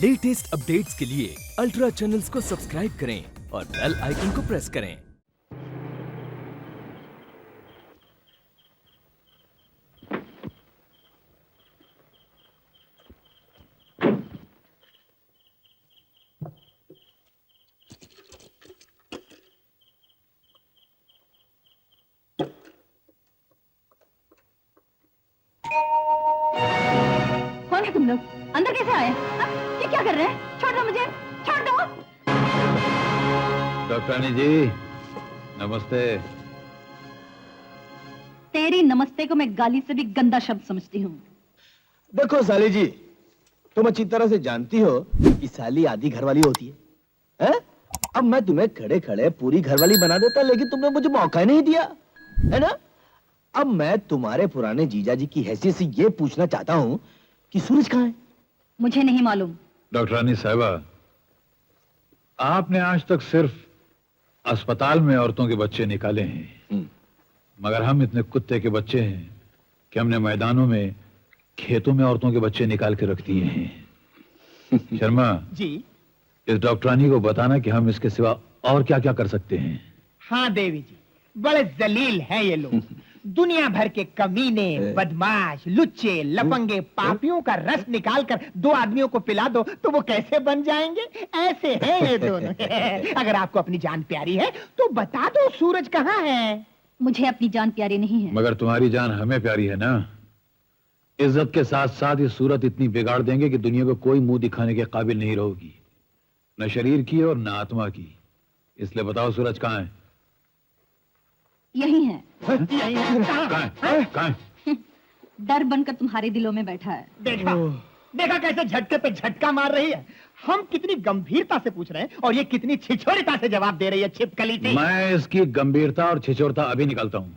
Latest updates के लिए ultra channels को सब्सक्राइब करें और बेल आइकन को प्रेस करें। कौन है तुम लोग? अंदर कैसे आए? ये क्या कर रहे हैं? छोड़ दो मुझे, छोड़ दो। डॉक्टरानी जी नमस्ते। तेरी नमस्ते को मैं गाली से भी गंदा शब्द समझती हूँ। देखो साली जी, तुम अच्छी तरह से जानती हो कि साली आधी घरवाली होती है? अब मैं तुम्हें खड़े खड़े पूरी घरवाली बना देता, लेकिन तुमने मुझे मौका ही नहीं दिया, है ना? अब मैं तुम्हारे पुराने जीजा जी की हैसियत से ये पूछना चाहता हूँ कि सूरज कहाँ है? मुझे नहीं मालूम। डॉक्टरानी साहिबा, आपने आज तक सिर्फ अस्पताल में औरतों के बच्चे निकाले हैं, मगर हम इतने कुत्ते के बच्चे हैं कि हमने मैदानों में, खेतों में औरतों के बच्चे निकाल के रख दिए हैं। शर्मा जी, इस डॉक्टरानी को बताना कि हम इसके सिवा और क्या क्या कर सकते हैं। हाँ देवी जी, बड़े जलील हैं ये लोग। दुनिया भर के कमीने, बदमाश, लुच्चे, लफंगे, पापियों का रस निकालकर दो आदमियों को पिला दो तो वो कैसे बन जाएंगे? ऐसे हैं ये दोनों। अगर आपको अपनी जान प्यारी है तो बता दो सूरज कहाँ है? मुझे अपनी जान प्यारी नहीं है। मगर तुम्हारी जान हमें प्यारी है ना। इज्जत के साथ साथ ये सूरत इतनी बिगाड़ देंगे कि दुनिया को कोई मुंह दिखाने के काबिल नहीं रहोगी, न शरीर की और न आत्मा की। इसलिए बताओ सूरज कहाँ है? यही है। कहाँ है? डर बनकर तुम्हारे दिलों में बैठा है। देखा देखा कैसे झटके पे झटका मार रही है। हम कितनी गंभीरता से पूछ रहे हैं और ये कितनी छिछोरिता से जवाब दे रही है। छिपकली थी। मैं इसकी गंभीरता और छिछोरता अभी निकालता हूं।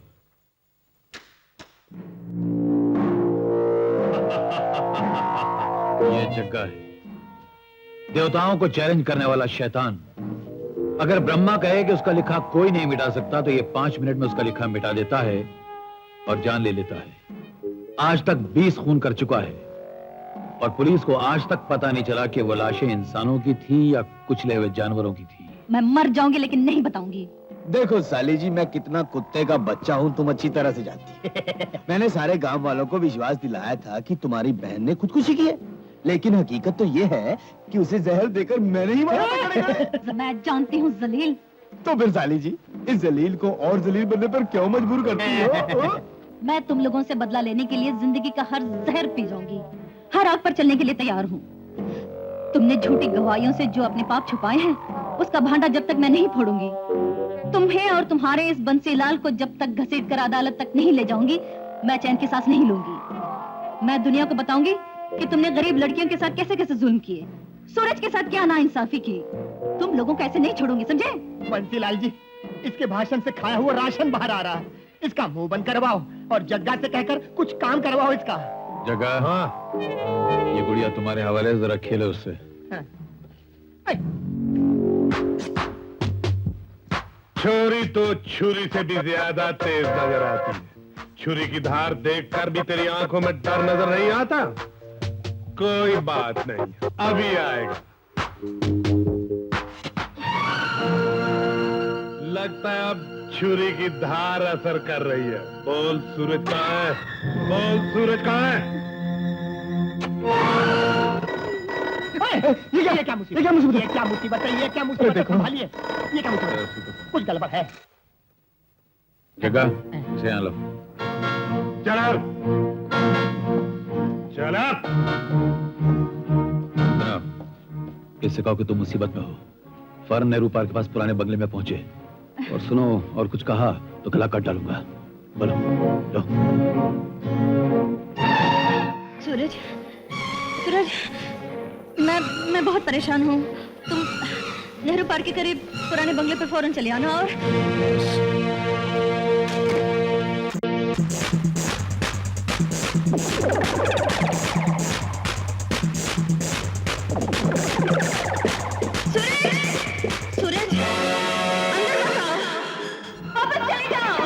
ये जग्गा है, देवताओं को चैलेंज करने वाला शैतान। अगर ब्रह्मा कहे कि उसका लिखा कोई नहीं मिटा सकता तो ये 5 मिनट में उसका लिखा मिटा देता है और जान ले लेता है। आज तक 20 खून कर चुका है और पुलिस को आज तक पता नहीं चला कि वो लाशें इंसानों की थी या कुचले हुए जानवरों की थी। मैं मर जाऊंगी लेकिन नहीं बताऊंगी। देखो साली जी, मैं कितना कुत्ते का बच्चा हूँ तुम अच्छी तरह से जानती हो। मैंने सारे गांव वालों को विश्वास दिलाया था कि तुम्हारी बहन ने खुदकुशी की है, लेकिन हकीकत तो ये है कि उसे जहर देकर मैंने ही मारा था। मैं जानती हूँ जलील। तो फिर साली जी, इस जलील को और जलील बनने पर क्यों मजबूर करती हो? मैं तुम लोगों से बदला लेने के लिए जिंदगी का हर जहर पी जाऊंगी, हर आग पर चलने के लिए तैयार हूँ। तुमने झूठी गवाहियों से जो अपने पाप छुपाए हैं, उसका भांडा जब तक मैं नहीं फोड़ूंगी, तुम्हें और तुम्हारे इस बंसीलाल को जब तक घसीट कर अदालत तक नहीं ले जाऊंगी, मैं चैन की सांस नहीं लूंगी। मैं दुनिया को बताऊंगी कि तुमने गरीब लड़कियों के साथ कैसे कैसे जुल्म किए, सूरज के साथ क्या नाइंसाफी की। तुम लोगों को ऐसे नहीं छोड़ूंगी, समझे? बंसीलाल जी, इसके भाषण से खाया हुआ राशन बाहर आ रहा है। इसका मुंह बंद करवाओ और जग्गा से कहकर कुछ काम करवाओ इसका। जग्गा, हाँ, ये गुड़िया तुम्हारे हवाले, जरा खेलो उससे। हाँ। छोरी तो छुरी से भी ज्यादा तेज नजर आती है। छुरी की धार देखकर भी तेरी आंखों में डर नजर नहीं आता? कोई बात नहीं, अभी आएगा। लगता है अब छुरी की धार असर कर रही है। बोल सूरज कहाँ है? बोल सूरज कहाँ है? ये क्या मुसीबत? ये क्या मुसीबत है? ये क्या मुसीबत है? संभालिए, ये क्या मुसीबत है? कुछ गड़बड़ है। जग्गा, इसे यहाँ लो। चला चला। इससे कहो कि तुम मुसीबत में हो। फौरन नेहरू पार्क के पास पुराने बंगले में पहुंचे और सुनो और कुछ कहा तो गला काट डालूंगा। बोलो, लो। सूरज, सूरज, मैं बहुत परेशान हूँ। तुम नेहरू पार्क के करीब पुराने बंगले पर फौरन चले आना। और सूरज, सूरज, अंदर मत आओ, वापस चले जाओ।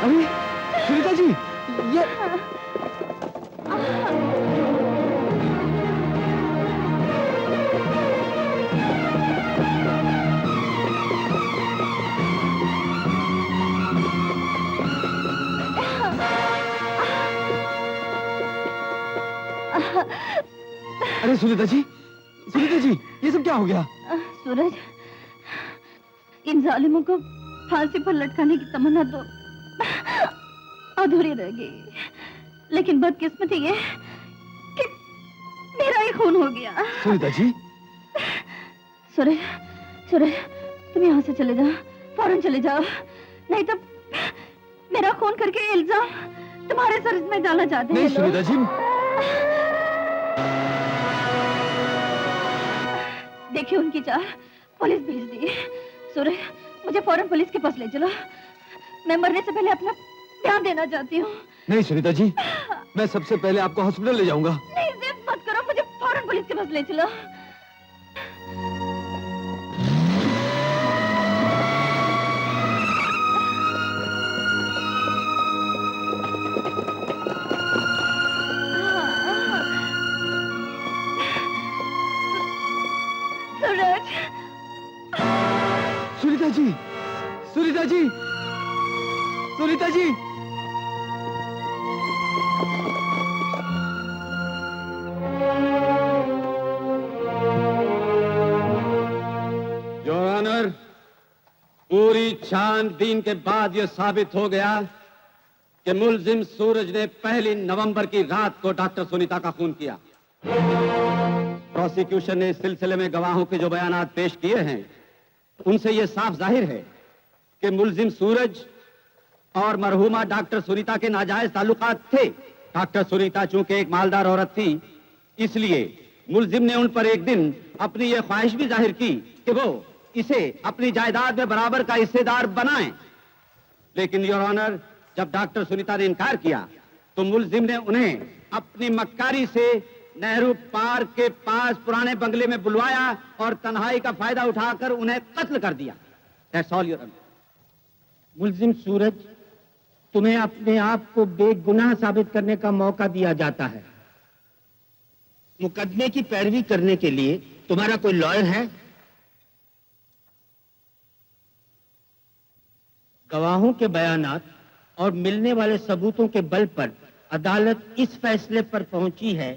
अरे सुनीता जी, ये अरे सुनीता जी, ये सब क्या हो गया? सूरज, इन जालिमों को फांसी पर लटकाने की तमन्ना तो अधूरी रह गई, लेकिन बदकिस्मती ये कि मेरा ही खून हो गया। सुनीता जी, सूरज, तुम यहाँ से चले जाओ, फौरन चले जाओ, नहीं तो मेरा खून करके इल्जाम तुम्हारे सर में डालना चाहते हैं नहीं लोग। सुनीता जी, देखिए उनकी चाल, पुलिस भेज दी। सूरज, मुझे फौरन पुलिस के पास ले चलो, मैं मरने से पहले अपना बयान देना चाहती हूँ। नहीं सुनीता जी, मैं सबसे पहले आपको हॉस्पिटल ले जाऊंगा। नहीं, जिद मत करो, मुझे फौरन पुलिस के पास ले चलो। सूरज, सुनीता जी, सुनीता जी, सुनीता जी, योर ऑनर, पूरी छानबीन के बाद यह साबित हो गया कि मुलजिम सूरज ने 1 नवंबर की रात को डॉक्टर सुनीता का खून किया। प्रोसिक्यूशन ने इस सिलसिले में गवाहों के जो बयानात पेश किए हैं, उनसे यह साफ जाहिर है कि मुलजिम सूरज और मरहूमा डॉक्टर सुनीता के नाजायज ताल्लुकात थे। डॉक्टर सुनीता चूंकि एक मालदार औरत थी, इसलिए मुलजिम ने उन पर एक दिन अपनी यह ख्वाहिश भी जाहिर की कि वो इसे अपनी जायदाद में बराबर का हिस्सेदार बनाएं। लेकिन योर ऑनर, जब डॉक्टर सुनीता ने इनकार किया तो मुलजिम ने उन्हें अपनी मक्कारी से नेहरू पार्क के पास पुराने बंगले में बुलवाया और तन्हाई का फायदा उठाकर उन्हें कत्ल कर दिया। That's all, Your Honor. मुलजिम सूरज, तुम्हें अपने आप को बेगुनाह साबित करने का मौका दिया जाता है। मुकदमे की पैरवी करने के लिए तुम्हारा कोई लॉयर है? गवाहों के बयानात और मिलने वाले सबूतों के बल पर अदालत इस फैसले पर पहुंची है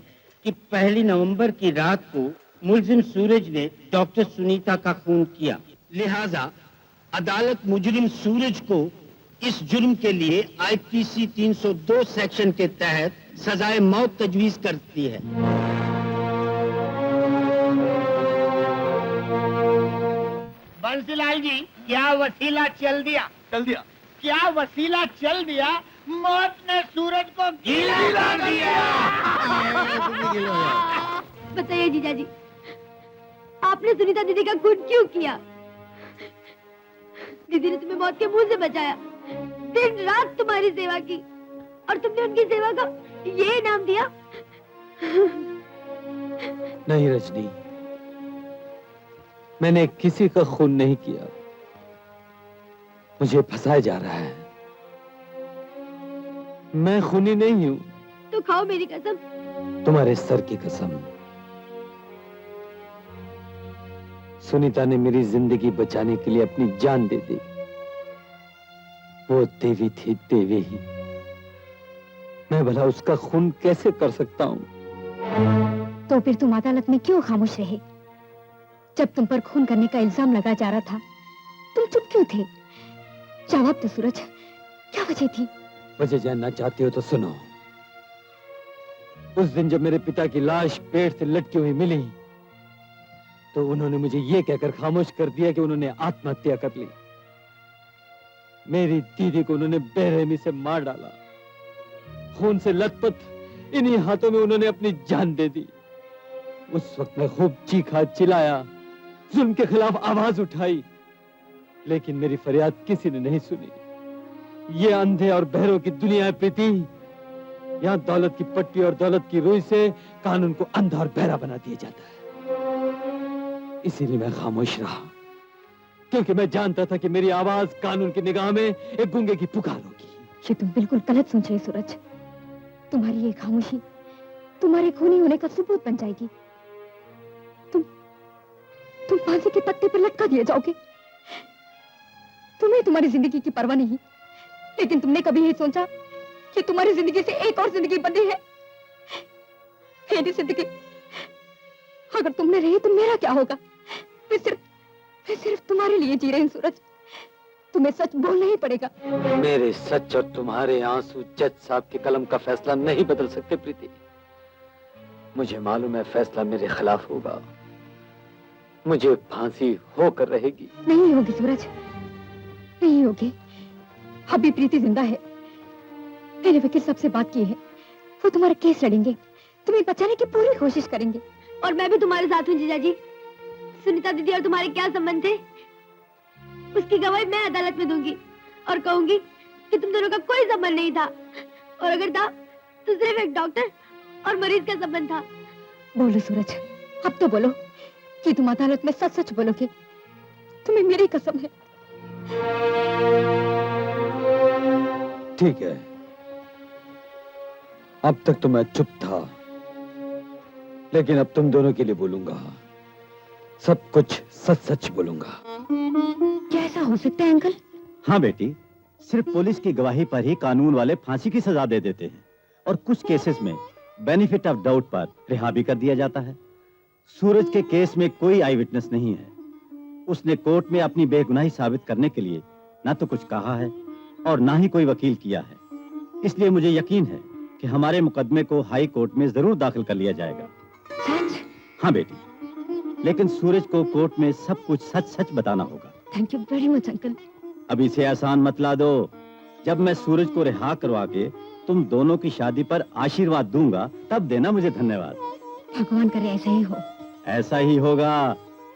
कि 1 नवंबर की रात को मुलजिम सूरज ने डॉक्टर सुनीता का खून किया। लिहाजा अदालत मुजरिम सूरज को इस जुर्म के लिए आईपीसी 302 सेक्शन के तहत सजाए मौत तजवीज करती है। बंसीलाल जी, क्या वसीला चल दिया? क्या वसीला चल दिया? मौत ने सूरज को गीला कर दिया। बताइए जीजा जी, आपने सुनीता दीदी का खून क्यों किया? दीदी ने तुम्हें मौत के मुंह से बचाया, दिन रात तुम्हारी सेवा की, और तुमने उनकी सेवा का ये इनाम दिया। नहीं रजनी, मैंने किसी का खून नहीं किया। मुझे फंसाया जा रहा है। मैं खूनी नहीं हूं। तो खाओ मेरी कसम। तुम्हारे सर की कसम। सुनीता ने मेरी जिंदगी बचाने के लिए अपनी जान दे दी। वो देवी थी, देवी ही। मैं भला उसका खून कैसे कर सकता हूं? तो फिर तुम अदालत में क्यों खामोश रहे? जब तुम पर खून करने का इल्जाम लगा जा रहा था, तुम चुप क्यों थे? जवाब दो सूरज, क्या वजह थी? वजह जानना चाहती हो तो सुनो। उस दिन जब मेरे पिता की लाश पेड़ से लटकी हुई मिली, तो उन्होंने मुझे ये कहकर खामोश कर दिया कि उन्होंने आत्महत्या कर ली। मेरी दीदी को उन्होंने बेरहमी से मार डाला। खून से लथपथ इन्हीं हाथों में उन्होंने अपनी जान दे दी। उस वक्त मैं खूब चीखा, चिल्लाया, जुल्म के खिलाफ आवाज उठाई, लेकिन मेरी फरियाद किसी ने नहीं सुनी। ये अंधे और बहरों की दुनिया है प्रीति। यहाँ दौलत की पट्टी और दौलत की रुई से कानून को अंधा और बहरा बना दिया जाता है। इसीलिए मैं खामोश रहा, क्योंकि मैं जानता था कि मेरी आवाज कानून की निगाह में एक गूंगे की पुकार होगी। ये तुम बिल्कुल गलत सोच रहे सूरज। तुम्हारी ये खामोशी तुम्हारे खूनी होने का सबूत बन जाएगी। तुम फांसी के तख्ते पर लटका दिए जाओगे। तुम्हें तुम्हारी जिंदगी की परवाह नहीं, लेकिन तुमने कभी ये सोचा कि तुम्हारी जिंदगी से एक और जिंदगी बंधी है? मेरी जिंदगी अगर तुम न रहे तो मेरा क्या होगा? मैं सिर्फ तुम्हारे लिए जी रही हूँ सूरज। तुम्हें सच बोलना ही पड़ेगा। मेरे सच और तुम्हारे आंसू जज साहब के कलम का फैसला नहीं बदल सकते प्रीति। मुझे मालूम है फैसला मेरे खिलाफ होगा। मुझे फांसी होकर रहेगी। नहीं होगी सूरज, नहीं होगी। अभी प्रीति जिंदा है। मेरे वकील साहब से बात की है, वो तुम्हारा केस लड़ेंगे, तुम्हें बचाने की पूरी कोशिश करेंगे। और मैं भी तुम्हारे साथ हूँ जीजा जी। सुनीता दीदी और तुम्हारे क्या संबंध थे, उसकी गवाही मैं अदालत में दूंगी और कहूंगी कि तुम दोनों का कोई संबंध नहीं था, और अगर था तो सिर्फ एक डॉक्टर और मरीज का संबंध था। बोलो सूरज, अब तो बोलो कि तुम अदालत में सच सच बोलोगे। तुम्हें मेरी कसम है। ठीक है, अब तक तो मैं चुप था, लेकिन अब तुम दोनों के लिए बोलूंगा। सब कुछ सच सच बोलूंगा। क्या ऐसा हो सकता है अंकल? हाँ बेटी, सिर्फ पुलिस की गवाही पर ही कानून वाले फांसी की सजा दे देते हैं, और कुछ केसेस में बेनिफिट ऑफ डाउट पर रिहा भी कर दिया जाता है। सूरज के केस में कोई आई विटनेस नहीं है। उसने कोर्ट में अपनी बेगुनाही साबित करने के लिए ना तो कुछ कहा है और ना ही कोई वकील किया है। इसलिए मुझे यकीन है कि हमारे मुकदमे को हाई कोर्ट में जरूर दाखिल कर लिया जाएगा। सच? हाँ बेटी, लेकिन सूरज को कोर्ट में सब कुछ सच सच बताना होगा। Thank you very much uncle. अब इसे आसान मत ला दो। जब मैं सूरज को रिहा करवा के तुम दोनों की शादी पर आशीर्वाद दूंगा, तब देना मुझे धन्यवाद। भगवान करे ऐसा ही हो। ऐसा ही होगा।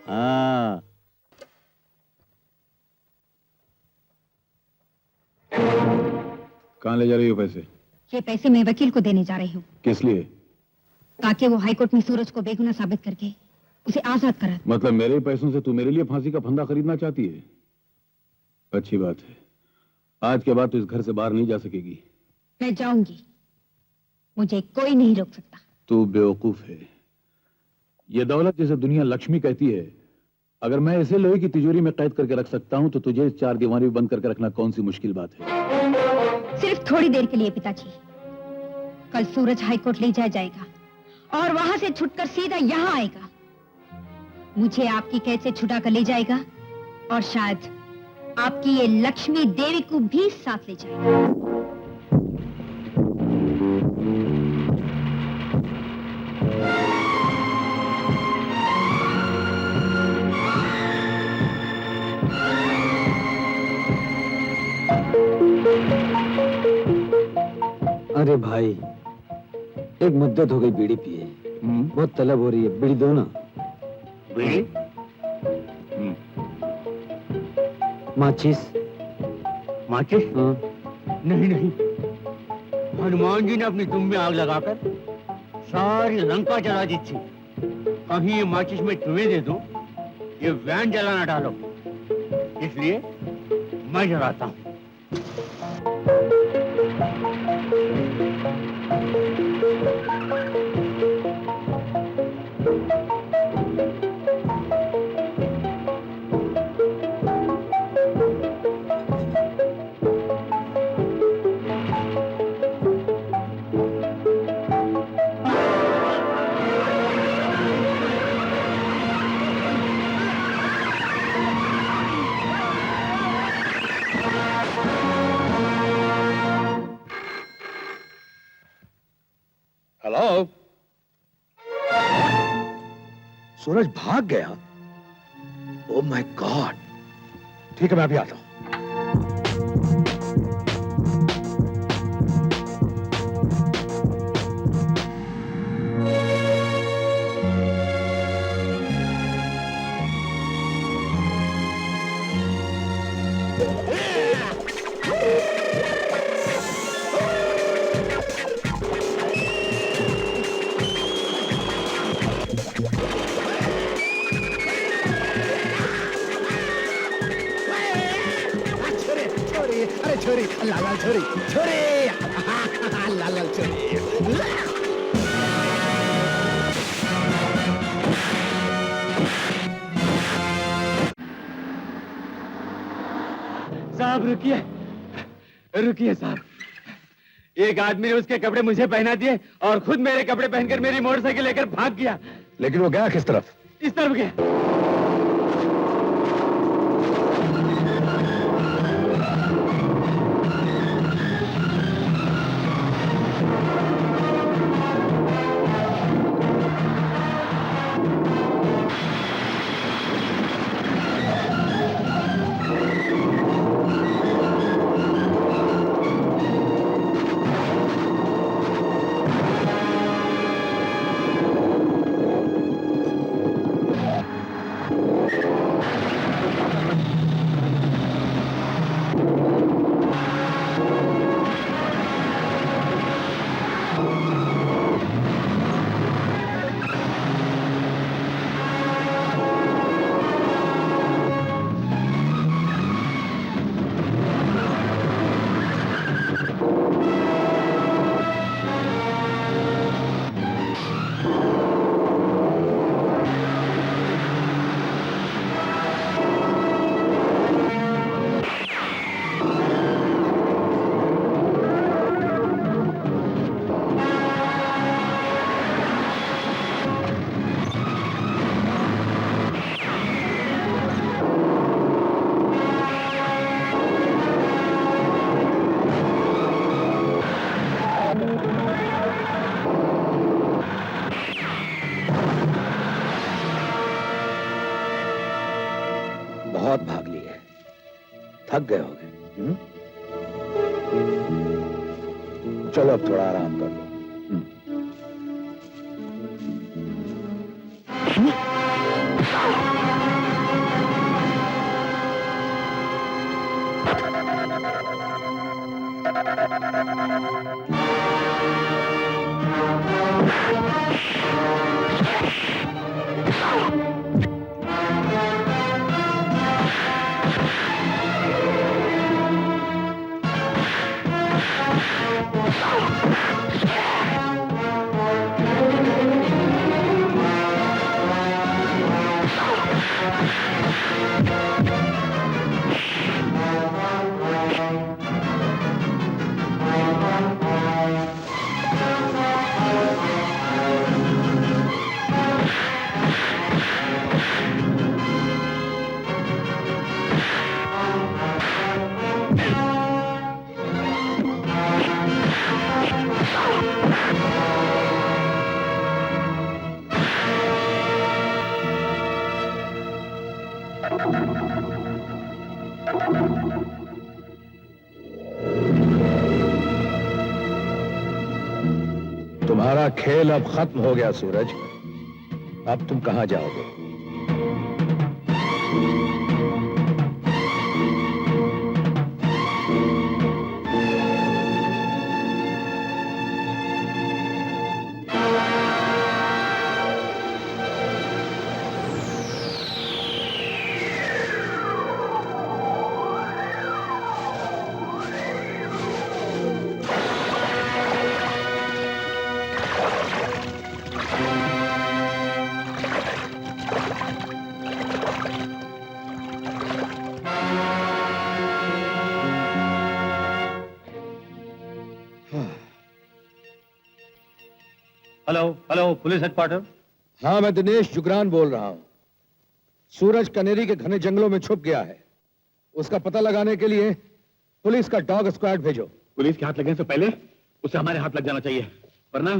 हाँ। कहाँ ले जा रही हो पैसे? ये पैसे मैं वकील को देने जा रही हूँ, किस लिए? ताकि वो हाईकोर्ट में सूरज को बेगुनाह साबित करके उसे आजाद करा। मतलब मेरे पैसों से तू मेरे लिए फांसी का फंदा खरीदना चाहती है? अच्छी बात है। आज के बाद तू इस घर से बाहर नहीं जा सकेगी। मैं जाऊंगी, मुझे कोई नहीं रोक सकता। तू बेवकूफ है। ये दौलत जिसे दुनिया लक्ष्मी कहती है, अगर मैं इसे लोहे की तिजोरी में कैद करके रख सकता हूं, तो तुझे इस चार दीवारी में बंद करके रखना कौन सी मुश्किल बात है? सिर्फ थोड़ी देर के लिए पिताजी। कल सूरज हाईकोर्ट ले जाया जाएगा और वहां से छुटकर सीधा यहाँ आएगा। मुझे आपकी कैद से छुटा कर ले जाएगा और शायद आपकी ये लक्ष्मी देवी को भी साथ ले जाएगा। अरे भाई, एक मुद्दत हो गई बीड़ी पिए। बहुत तलब हो रही है, बीड़ी दो ना। बीड़ी? माचिस? माचिस? हाँ। नहीं नहीं, हनुमान जी ने अपनी दुम में आग लगाकर सारी लंका जला दी थी। कहीं ये माचिस में तुम्हें दे दूं, ये वैन जलाना डालो, इसलिए मैं जलाता हूँ। हेलो? सूरज भाग गया? Oh my God. ठीक है, मैं अभी आता हूँ। अरे छोरी, लाल लाल छोरी, छोरी, लाल लाल छोरी। साहब रुकिए, रुकिए साहब। एक आदमी ने उसके कपड़े मुझे पहना दिए और खुद मेरे कपड़े पहनकर मेरी मोटरसाइकिल लेकर भाग गया। लेकिन वो गया किस तरफ? इस तरफ गया। बहुत भाग लिए, थक गए होगे। चलो अब थोड़ा आराम कर लो। तुम्हारा खेल अब खत्म हो गया सूरज। अब तुम कहां जाओगे? Hello hello, police headquarter. हाँ, मैं दिनेश जुगरान बोल रहा हूं। सूरज कनेरी के घने जंगलों में छुप गया है। उसका पता लगाने के लिए पुलिस का डॉग स्क्वाड भेजो। पुलिस के हाथ लगने से पहले उसे हमारे हाथ लग जाना चाहिए, वरना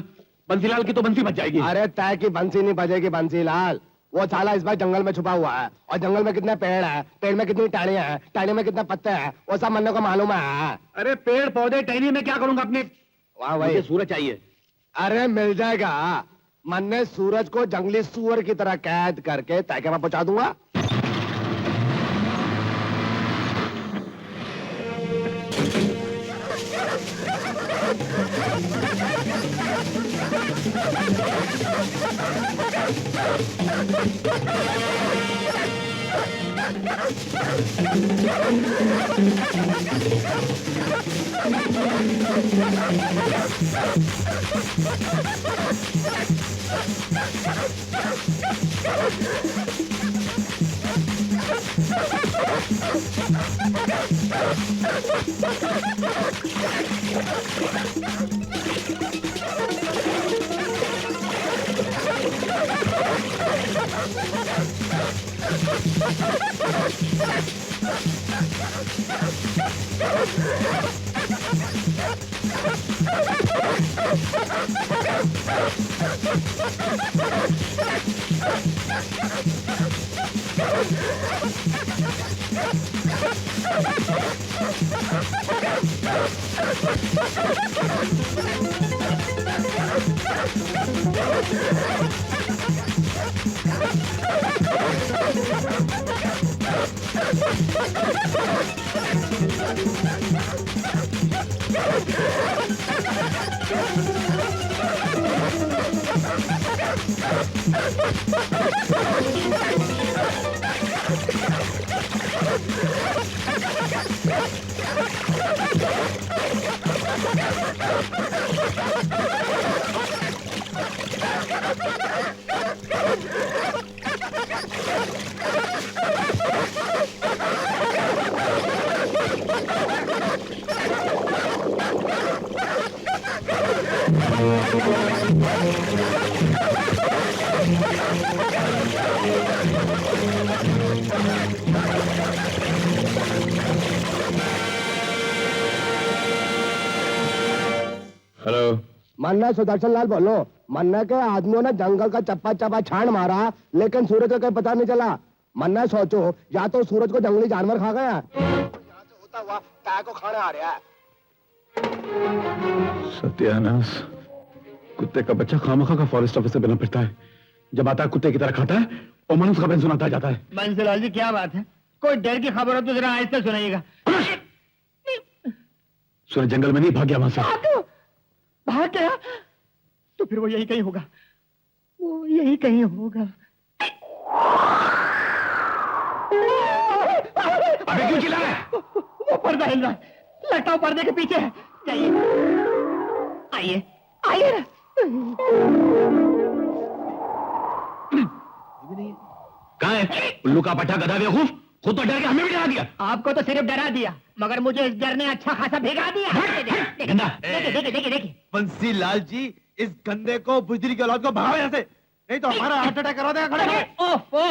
बंसीलाल की तो बंसी बच जाएगी। अरे तय की बंसी नहीं बजेगी बंसीलाल। वो साला इस बार जंगल में छुपा हुआ है, और जंगल में कितने पेड़ है, पेड़ में कितनी टहनियां हैं, टहनी में कितने पत्ते हैं, वो सब मन्ने को मालूम है। अरे पेड़ पौधे टहनी में क्या करूंगा अपने? वाह भाई, सूरज चाहिए। अरे मिल जाएगा। मन्ने सूरज को जंगली सुअर की तरह कैद करके तैके में पहुंचा दूंगा। हेलो। मन्ना सुदर्शन लाल बोलो। मन्ना के आदमियों ने जंगल का चप्पा चप्पा छान मारा, लेकिन सूरज का कोई पता नहीं चला। मन्ना सोचो, या तो सूरज को जंगली जानवर खा गया, यहाँ से होता हुआ काय को खाने आ रहा है। सत्यानाश, कुत्ते का बच्चा खामखा का फॉरेस्ट ऑफिसर बना फिरता है। जब आता है कुत्ते की तरह खाता है और मनुष्य का पेन सुनाता जाता है। बंसीलाल जी क्या बात है? कोई डर की खबर हो तो जरा आहिस्ते सुनाइएगा। सूरज जंगल में नहीं भाग गया वहां से। भाग गया? तो फिर वो यही कहीं होगा, वो यही कहीं होगा। अबे क्यों चिल्ला रहा है? वो पर्दा हिल रहा है, लगता है पर्दे के पीछे है। जाइए, आइए आइए। कहाँ है? उल्लू का पट्टा गधा बेवकूफ, खुद तो डर के हमें भी डरा दिया। आपको तो सिर्फ डरा दिया, मगर मुझे इस डर ने अच्छा खासा भिगा दिया। गंदा। देखिए। बंसी लाल जी, इस गंदे को बुजरी के औलाद को भगाओ यहाँ से, नहीं तो हमारा हार्ट अटैक करा देगा खड़े खड़े। ओफो,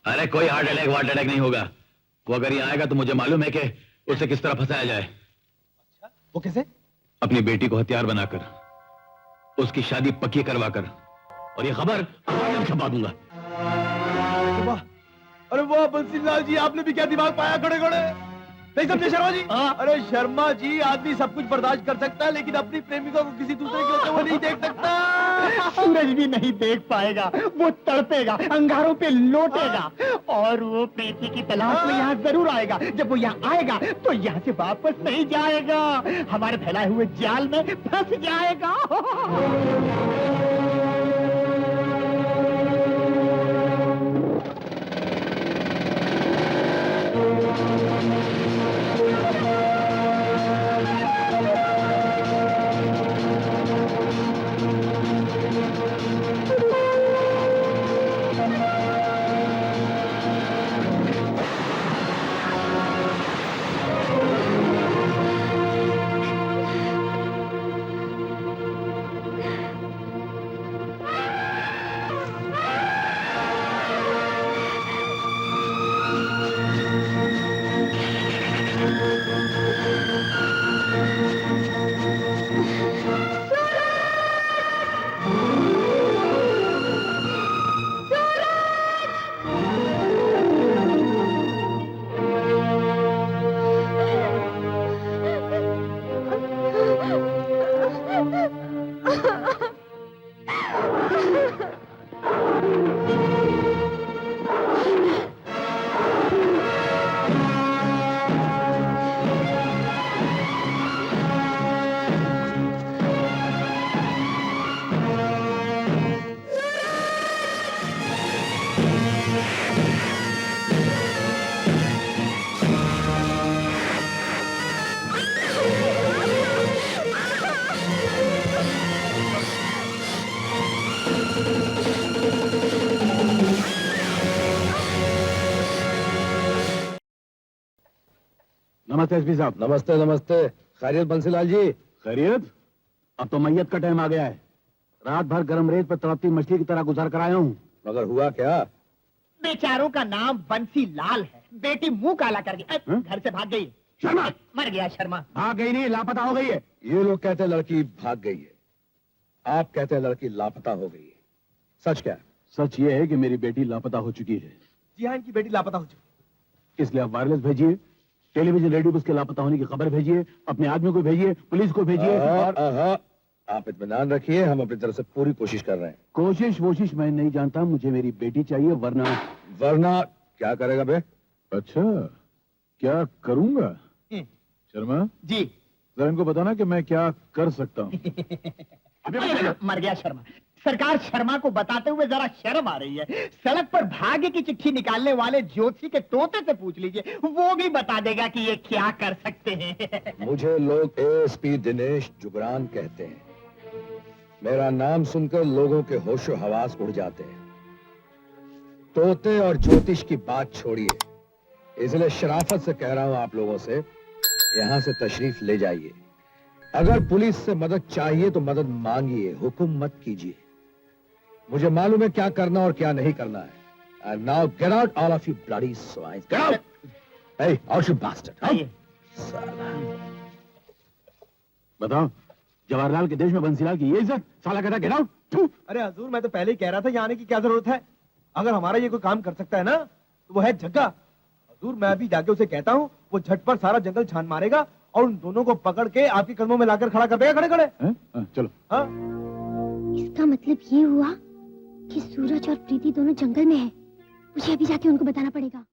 अरे कोई हार्ट अटैक नहीं होगा। वो अगर यहाँ आएगा तो मुझे मालूम है कि उसे किस तरह फंसाया जाए। वो कैसे? अपनी बेटी को हथियार बनाकर, उसकी शादी पक्की करवाकर, और ये खबर अखबार में छपा दूंगा। वाह, अरे वाह बंसी लाल जी, आपने भी क्या दिमाग पाया खड़े खड़े। नहीं समझे शर्मा जी? अरे शर्मा जी, आदमी सब कुछ बर्दाश्त कर सकता है, लेकिन अपनी प्रेमिका को किसी दूसरे के होते हुए नहीं देख सकता। सूरज भी नहीं देख पाएगा, वो तड़पेगा, अंगारों पे लौटेगा, और वो प्रीति की तलाश में यहाँ जरूर आएगा। जब वो यहाँ आएगा तो यहाँ से वापस नहीं जाएगा, हमारे फैलाए हुए जाल में फंस जाएगा। नमस्ते एसपी साहब। नमस्ते नमस्ते। खैरियत बंसीलाल जी? खैरियत? अब तो मैयत का टाइम आ गया है। रात भर गर्म रेत पर तड़पती मछली की तरह गुजार कर आया हूँ। मगर हुआ क्या? बेचारों का नाम बंसी लाल है, बेटी मुंह काला कर गई, घर से भाग गई। शर्मा! मर गया शर्मा। भाग गई नहीं, लापता हो गई है। ये लोग कहते हैं लड़की भाग गई है, आप कहते हैं लड़की लापता हो गई है। सच क्या है? सच ये है कि मेरी बेटी लापता हो चुकी है। जी हाँ, इनकी बेटी लापता हो चुकी। इसलिए आप वायरलेस भेजिए, टेलीविजन रेडियो पर उसके लापता होने की खबर भेजिए, अपने आदमियों को भेजिए, पुलिस को भेजिए। और आप इत्मीनान रखिए, हम अपनी तरफ से पूरी कोशिश कर रहे हैं। कोशिश मैं नहीं जानता, मुझे मेरी बेटी चाहिए, वरना क्या करेगा बे? अच्छा, क्या करूंगा? शर्मा जी। जरा इनको बताना कि मैं क्या कर सकता हूँ। मर गया शर्मा। सरकार, शर्मा को बताते हुए जरा शर्म आ रही है। सड़क पर भाग्य की चिट्ठी निकालने वाले ज्योति के तोते से पूछ लीजिए, वो भी बता देगा कि ये क्या कर सकते हैं। मुझे लोग एएसपी दिनेश जुगरान कहते हैं। मेरा नाम सुनकर लोगों के होशो हवास उड़ जाते हैं। तोते और ज्योतिष की बात छोड़िए, इसलिए शराफत से कह रहा हूं आप लोगों से, यहां से तशरीफ ले जाइए। अगर पुलिस से मदद चाहिए तो मदद मांगिए, हुक्म मत कीजिए। मुझे मालूम है क्या करना और क्या नहीं करना है। And now get out, all of you bloody swines. Get out! Hey, out you bastard! आइए। साला। बताओ, जवाहरलाल के देश में बंसीलाल की ये इज्जत, साला कहता गेट आउट। अरे हजूर, मैं तो पहले ही कह रहा था यहाँ आने की क्या जरूरत है। अगर हमारा ये कोई काम कर सकता है ना, तो वो है जग्गा। हजूर, मैं अभी जाके उसे कहता हूँ, वो झटपट सारा जंगल छान मारेगा और उन दोनों को पकड़ के आपके कदमों में लाकर खड़ा कर देगा, खड़े खड़े। चलो। हाँ? इसका मतलब ये हुआ कि सूरज और प्रीति दोनों जंगल में हैं। मुझे अभी जाके उनको बताना पड़ेगा।